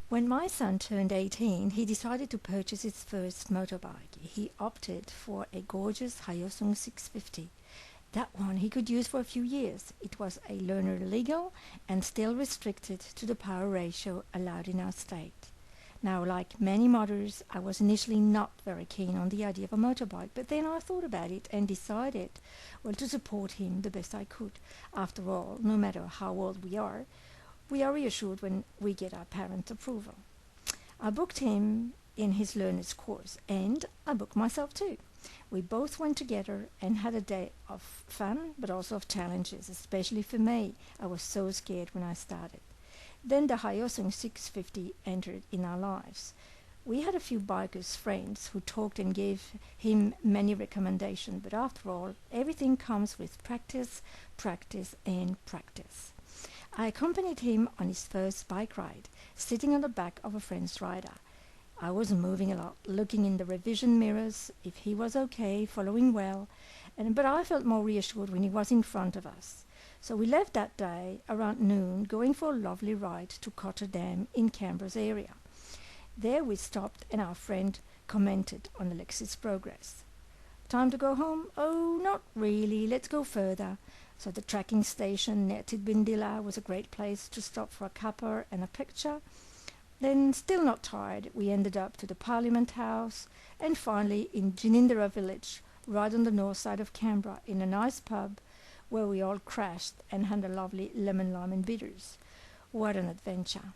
When my son turned 18, he decided to purchase his first motorbike. He opted for a gorgeous Hyosung 650. That one he could use for a few years. It was a learner legal and still restricted to the power ratio allowed in our state. Now, like many modders, I was initially not very keen on the idea of a motorbike, but then I thought about it and decided, well, to support him the best I could. After all, no matter how old we are reassured when we get our parents' approval. I booked him in his learner's course, and I booked myself too. We both went together and had a day of fun, but also of challenges, especially for me. I was so scared when I started. Then the Hyosung 650 entered in our lives. We had a few bikers friends who talked and gave him many recommendations, but after all, everything comes with practice, practice, and practice. I accompanied him on his first bike ride, sitting on the back of a friend's rider. I was moving a lot, looking in the revision mirrors if he was okay, following well, but I felt more reassured when he was in front of us. So we left that day around noon, going for a lovely ride to Cotter Dam in Canberra's area. There we stopped and our friend commented on Alexis' progress. Time to go home? Oh, not really. Let's go further. So the tracking station near Tidbindilla was a great place to stop for a cuppa and a picture. Then, still not tired, we ended up to the Parliament House and finally in Ginninderra village, right on the north side of Canberra, in a nice pub where we all crashed and had a lovely lemon lime and bitters. What an adventure.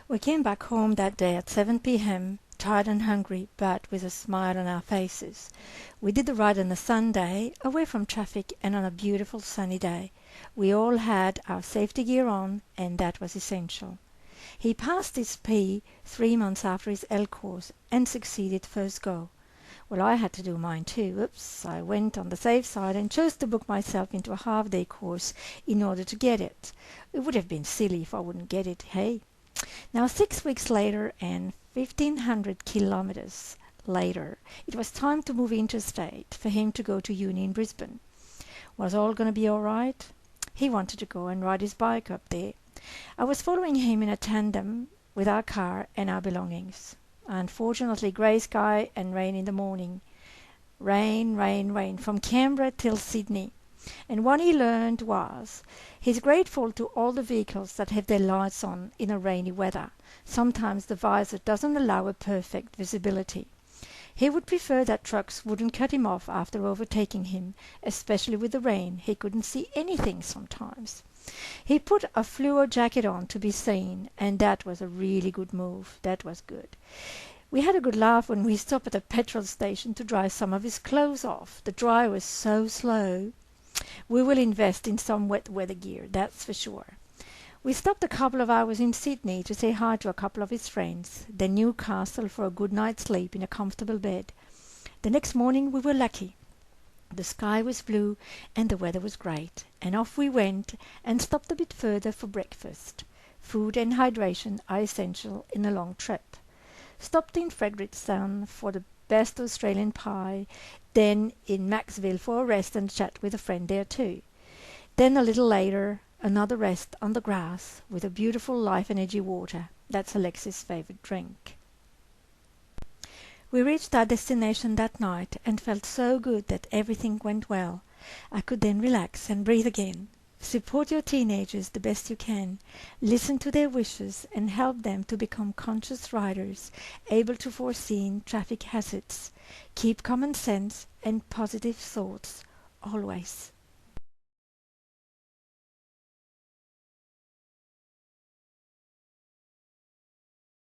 We came back home that day at 7 p.m, tired and hungry, but with a smile on our faces. We did the ride on a Sunday, away from traffic and on a beautiful sunny day. We all had our safety gear on, and that was essential. He passed his P 3 months after his L course and succeeded first go. Well, I had to do mine too. Oops, I went on the safe side and chose to book myself into a half-day course in order to get it. It would have been silly if I wouldn't get it, hey? Now, 6 weeks later and 1,500 kilometers later, it was time to move interstate for him to go to uni in Brisbane. Was all going to be all right? He wanted to go and ride his bike up there. I was following him in a tandem with our car and our belongings. Unfortunately, grey sky and rain in the morning. Rain, rain, rain, from Canberra till Sydney. And what he learned was, he's grateful to all the vehicles that have their lights on in a rainy weather. Sometimes the visor doesn't allow a perfect visibility. He would prefer that trucks wouldn't cut him off after overtaking him, especially with the rain. He couldn't see anything sometimes. He put a fluo jacket on to be seen, and that was a really good move. That was good. We had a good laugh when we stopped at a petrol station to dry some of his clothes off. The dry was so slow. We will invest in some wet weather gear, that's for sure. We stopped a couple of hours in Sydney to say hi to a couple of his friends, then Newcastle for a good night's sleep in a comfortable bed. The next morning we were lucky. The sky was blue and the weather was great, and off we went and stopped a bit further for breakfast. Food and hydration are essential in a long trip. Stopped in Frederickstown for the best Australian pie, then in Maxville for a rest and chat with a friend there too. Then a little later, another rest on the grass with a beautiful Life Energy water. That's Alexis' favourite drink. We reached our destination that night and felt so good that everything went well. I could then relax and breathe again. Support your teenagers the best you can. Listen to their wishes and help them to become conscious riders, able to foresee traffic hazards. Keep common sense and positive thoughts always.